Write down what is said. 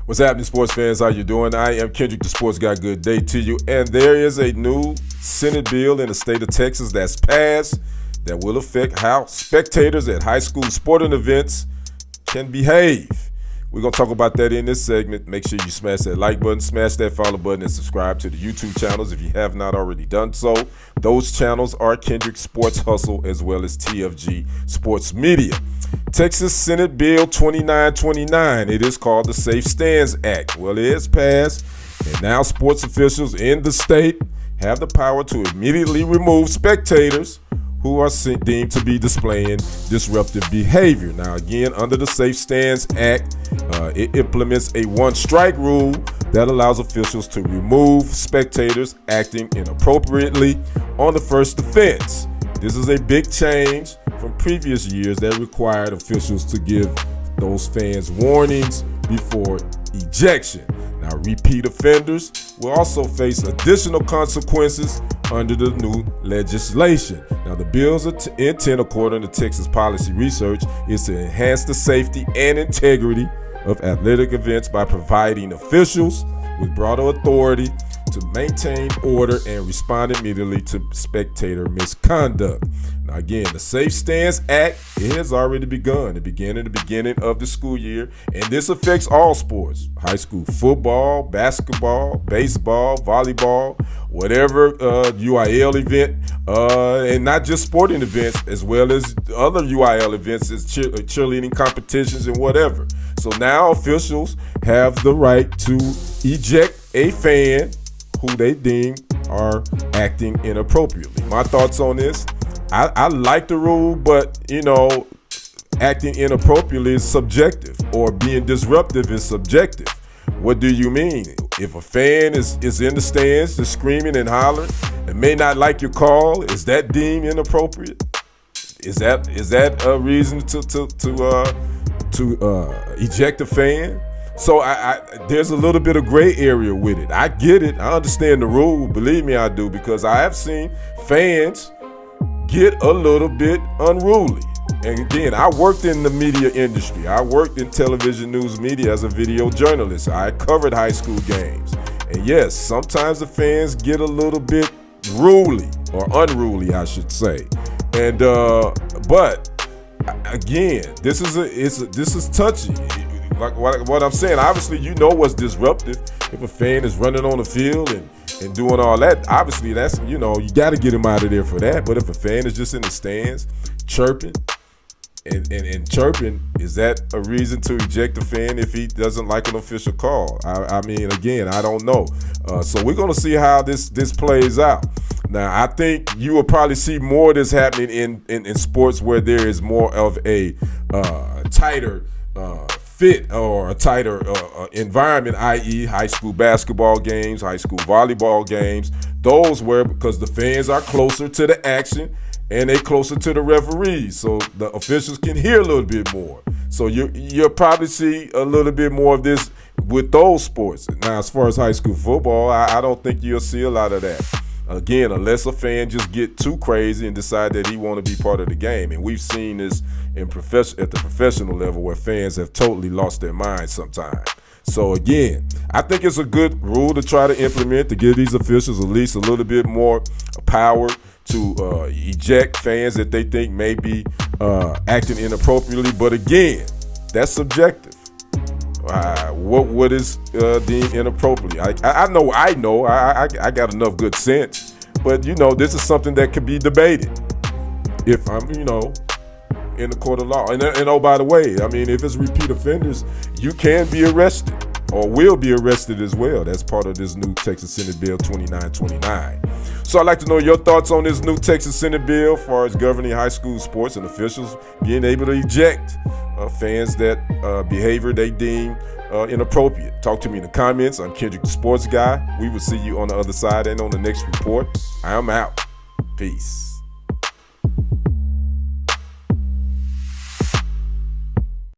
What's happening, sports fans? How you doing? I am Kendrick, the sports guy. Good day to you. And there is a new Senate bill in the state of Texas that's passed that will affect how spectators at high school sporting events can behave. We're going to talk about that in this segment. Make sure you smash that like button, smash that follow button, and subscribe to the YouTube channels if you have not already done so. Those channels are Kendrick Sports Hustle as well as TFG Sports Media. Texas Senate Bill 2929. It is called the Safe Stands Act. Well, it is passed, and now sports officials in the state have the power to immediately remove spectators who are deemed to be displaying disruptive behavior. Now, again, under the Safe Stands Act, it implements a one-strike rule that allows officials to remove spectators acting inappropriately on the first offense. This is a big change from previous years that required officials to give those fans warnings before ejection. Now, repeat offenders will also face additional consequences under the new legislation. Now, the bill's intent, according to Texas Policy Research, is to enhance the safety and integrity of athletic events by providing officials with broader authority to maintain order and respond immediately to spectator misconduct. Now, again, the Safe Stands Act, it has already begun. It began in the beginning of the school year, and this affects all sports: high school football, basketball, baseball, volleyball, whatever UIL event, and not just sporting events, as well as other UIL events, as cheerleading competitions and whatever. So now officials have the right to eject a fan who they deem are acting inappropriately. My thoughts on this: I like the rule, but acting inappropriately is subjective, or being disruptive is subjective. What do you mean? If a fan is in the stands just screaming and hollering and may not like your call, is that deemed inappropriate? Is that a reason to eject a fan? So there's a little bit of gray area with it. I get it. I understand the rule. Believe me, I do, because I have seen fans get a little bit unruly. And again, I worked in the media industry. I worked in television news media as a video journalist. I covered high school games. And yes, sometimes the fans get a little bit ruly, or unruly, I should say. And but again, this is touchy. Like what I'm saying, obviously, what's disruptive. If a fan is running on the field and doing all that, obviously that's, you got to get him out of there for that. But if a fan is just in the stands chirping and chirping, is that a reason to eject a fan if he doesn't like an official call? I mean, again, I don't know. So we're going to see how this plays out. Now, I think you will probably see more of this happening in sports where there is more of a tighter fit or a tighter environment, i.e. high school basketball games, high school volleyball games, those where, because the fans are closer to the action and they closer to the referees, so the officials can hear a little bit more. So you'll probably see a little bit more of this with those sports. Now, as far as high school football, I don't think you'll see a lot of that. Again, unless a fan just get too crazy and decide that he want to be part of the game. And we've seen this at the professional level where fans have totally lost their minds sometimes. So again, I think it's a good rule to try to implement, to give these officials at least a little bit more power to eject fans that they think may be acting inappropriately. But again, that's subjective. What is deemed inappropriately? I know I got enough good sense, but this is something that could be debated if I'm in the court of law. And oh, by the way, I mean, if it's repeat offenders, you can be arrested or will be arrested as well. That's part of this new Texas Senate Bill 2929. So I'd like to know your thoughts on this new Texas Senate bill as far as governing high school sports and officials being able to eject fans that behavior they deem inappropriate. Talk to me in the comments. I'm Kendrick, the sports guy. We will see you on the other side and on the next report. I'm out. Peace.